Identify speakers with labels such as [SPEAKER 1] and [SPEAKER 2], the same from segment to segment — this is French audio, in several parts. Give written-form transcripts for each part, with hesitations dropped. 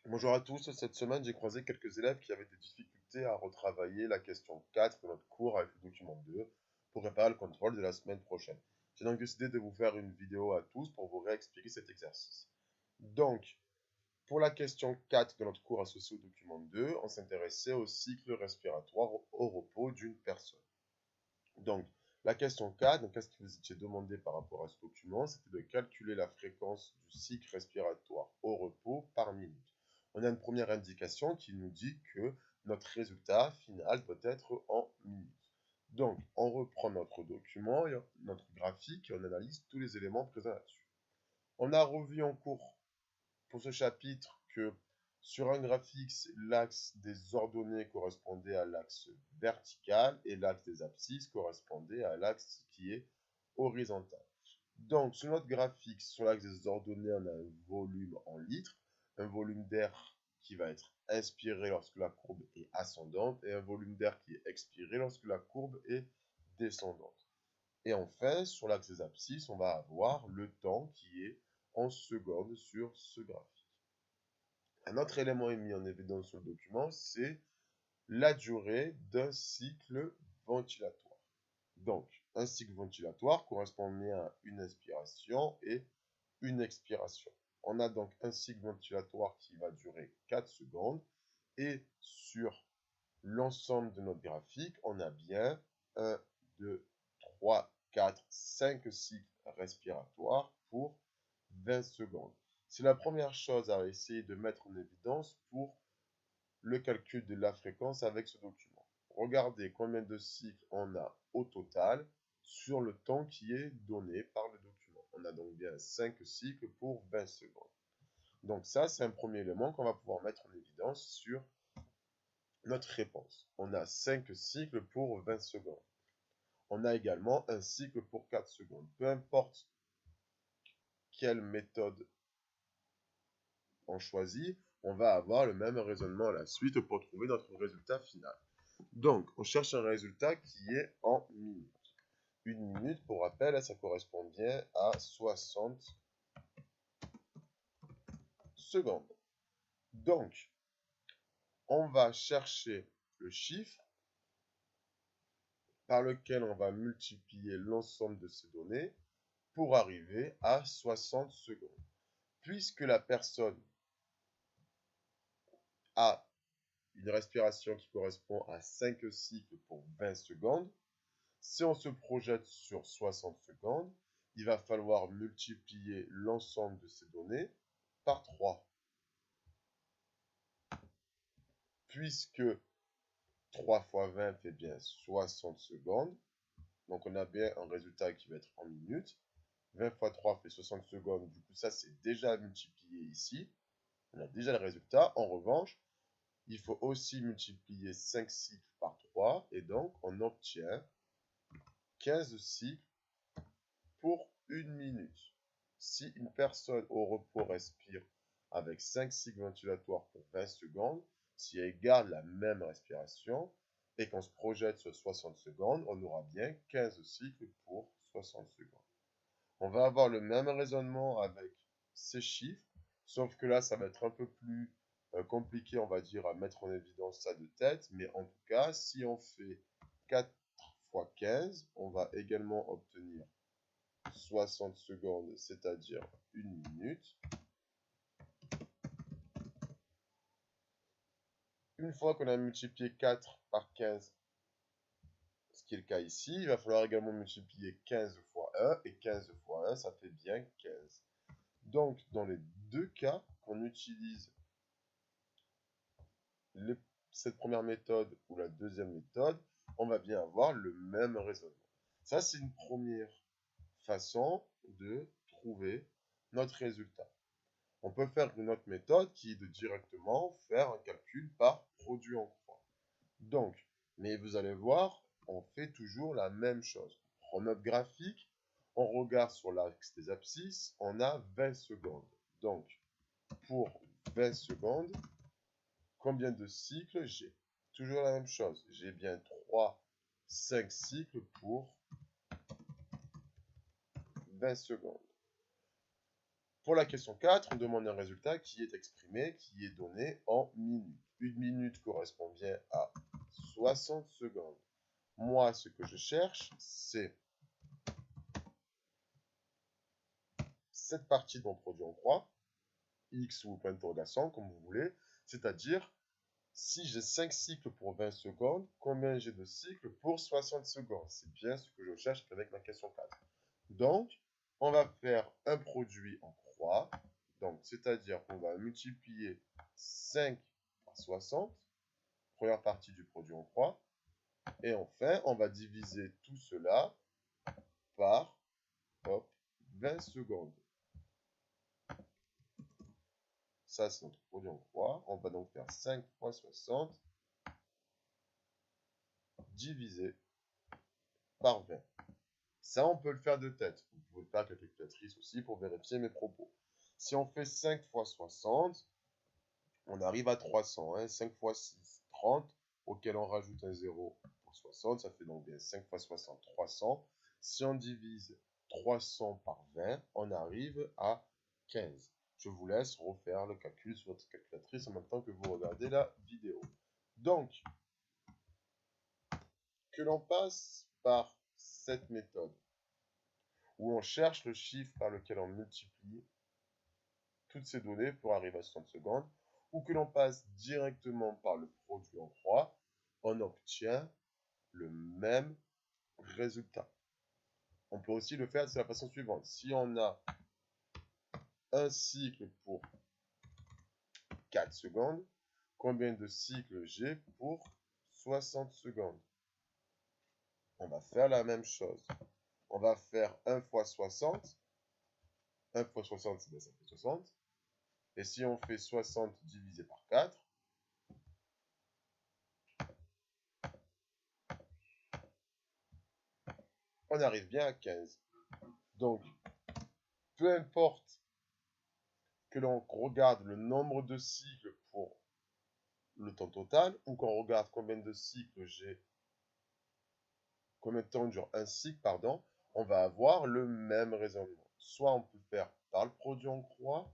[SPEAKER 1] Bonjour à tous, cette semaine j'ai croisé quelques élèves qui avaient des difficultés à retravailler la question 4 de notre cours avec le document 2 pour préparer le contrôle de la semaine prochaine. J'ai donc décidé de vous faire une vidéo à tous pour vous réexpliquer cet exercice. Donc, pour la question 4 de notre cours associé au document 2, on s'intéressait au cycle respiratoire au repos d'une personne. Donc, la question 4, donc qu'est-ce qui vous étiez demandé par rapport à ce document? C'était de calculer la fréquence du cycle respiratoire au repos par minute. On a une première indication qui nous dit que notre résultat final doit être en minutes. Donc, on reprend notre document, notre graphique, et on analyse tous les éléments présents là-dessus. On a revu en cours pour ce chapitre que sur un graphique, l'axe des ordonnées correspondait à l'axe vertical et l'axe des abscisses correspondait à l'axe qui est horizontal. Donc, sur notre graphique, sur l'axe des ordonnées, on a un volume en litres, un volume d'air qui va être inspiré lorsque la courbe est ascendante et un volume d'air qui est expiré lorsque la courbe est descendante. Et enfin, sur l'axe des abscisses, on va avoir le temps qui est en secondes sur ce graphique. Un autre élément est mis en évidence sur le document, c'est la durée d'un cycle ventilatoire. Donc, un cycle ventilatoire correspond bien à une inspiration et une expiration. On a donc un cycle ventilatoire qui va durer 4 secondes et sur l'ensemble de notre graphique, on a bien 1, 2, 3, 4, 5 cycles respiratoires pour 20 secondes. C'est la première chose à essayer de mettre en évidence pour le calcul de la fréquence avec ce document. Regardez combien de cycles on a au total sur le temps qui est donné par le document. On a donc bien 5 cycles pour 20 secondes. Donc ça, c'est un premier élément qu'on va pouvoir mettre en évidence sur notre réponse. On a 5 cycles pour 20 secondes. On a également un cycle pour 4 secondes. Peu importe quelle méthode on choisit, on va avoir le même raisonnement à la suite pour trouver notre résultat final. Donc, on cherche un résultat qui est en minutes. Une minute, pour rappel, ça correspond bien à 60 secondes. Donc, on va chercher le chiffre par lequel on va multiplier l'ensemble de ces données pour arriver à 60 secondes. Puisque la personne a une respiration qui correspond à 5 cycles pour 20 secondes, si on se projette sur 60 secondes, il va falloir multiplier l'ensemble de ces données par 3. Puisque 3 fois 20 fait bien 60 secondes, donc on a bien un résultat qui va être en minutes. 20 fois 3 fait 60 secondes, du coup ça c'est déjà multiplié ici. On a déjà le résultat. En revanche, il faut aussi multiplier 5 cycles par 3 et donc on obtient 15 cycles pour une minute. Si une personne au repos respire avec 5 cycles ventilatoires pour 20 secondes, si elle garde la même respiration et qu'on se projette sur 60 secondes, on aura bien 15 cycles pour 60 secondes. On va avoir le même raisonnement avec ces chiffres, sauf que là, ça va être un peu plus compliqué, on va dire, à mettre en évidence ça de tête. Mais en tout cas, si on fait 4 fois 15, on va également obtenir 60 secondes, c'est-à-dire une minute. Une fois qu'on a multiplié 4 par 15, ce qui est le cas ici, il va falloir également multiplier 15 fois 1, et 15 fois 1, ça fait bien 15. Donc, dans les deux cas qu'on utilise cette première méthode ou la deuxième méthode, on va bien avoir le même raisonnement. Ça, c'est une première façon de trouver notre résultat. On peut faire une autre méthode qui est de directement faire un calcul par produit en croix. Donc, mais vous allez voir, on fait toujours la même chose. On prend notre graphique, on regarde sur l'axe des abscisses, on a 20 secondes. Donc, pour 20 secondes, combien de cycles j'ai? Toujours la même chose. J'ai bien 3, 5 cycles pour 20 secondes. Pour la question 4, on demande un résultat qui est exprimé, qui est donné en minutes. Une minute correspond bien à 60 secondes. Moi, ce que je cherche, c'est cette partie de mon produit en croix, X ou point d'interrogation, comme vous voulez, c'est-à-dire, si j'ai 5 cycles pour 20 secondes, combien j'ai de cycles pour 60 secondes? C'est bien ce que je cherche avec ma question 4. Donc, on va faire un produit en croix, donc c'est-à-dire qu'on va multiplier 5 par 60, première partie du produit en croix, et enfin, on va diviser tout cela par 20 secondes. Ça, c'est notre produit en croix. On va donc faire 5 fois 60 divisé par 20. Ça, on peut le faire de tête. Vous pouvez le faire avec la calculatrice aussi pour vérifier mes propos. Si on fait 5 fois 60, on arrive à 300. Hein. 5 fois 6, 30, auquel on rajoute un 0 pour 60. Ça fait donc bien 5 fois 60, 300. Si on divise 300 par 20, on arrive à 15. Je vous laisse refaire le calcul sur votre calculatrice en même temps que vous regardez la vidéo. Donc, que l'on passe par cette méthode où on cherche le chiffre par lequel on multiplie toutes ces données pour arriver à 60 secondes, ou que l'on passe directement par le produit en croix, on obtient le même résultat. On peut aussi le faire de la façon suivante. Si on a un cycle pour 4 secondes, combien de cycles j'ai pour 60 secondes? On va faire la même chose. On va faire 1 fois 60. 1 fois 60, ça fait 60. Et si on fait 60 divisé par 4, on arrive bien à 15. Donc, peu importe que l'on regarde le nombre de cycles pour le temps total, ou qu'on regarde combien de cycles j'ai, combien de temps dure un cycle, pardon, on va avoir le même raisonnement. Soit on peut faire par le produit en croix,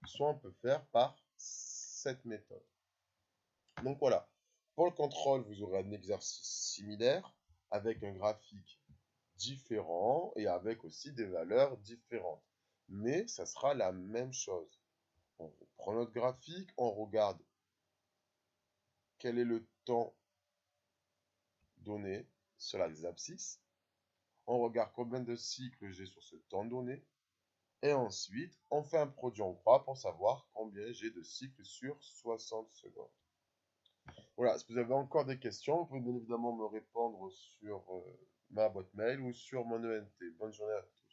[SPEAKER 1] soit on peut faire par cette méthode. Donc voilà, pour le contrôle, vous aurez un exercice similaire avec un graphique différent et avec aussi des valeurs différentes. Mais ça sera la même chose. On prend notre graphique, on regarde quel est le temps donné sur l'axe abscisse, on regarde combien de cycles j'ai sur ce temps donné, et ensuite on fait un produit en croix pour savoir combien j'ai de cycles sur 60 secondes. Voilà, si vous avez encore des questions, vous pouvez bien évidemment me répondre sur ma boîte mail ou sur mon ENT. Bonne journée à tous.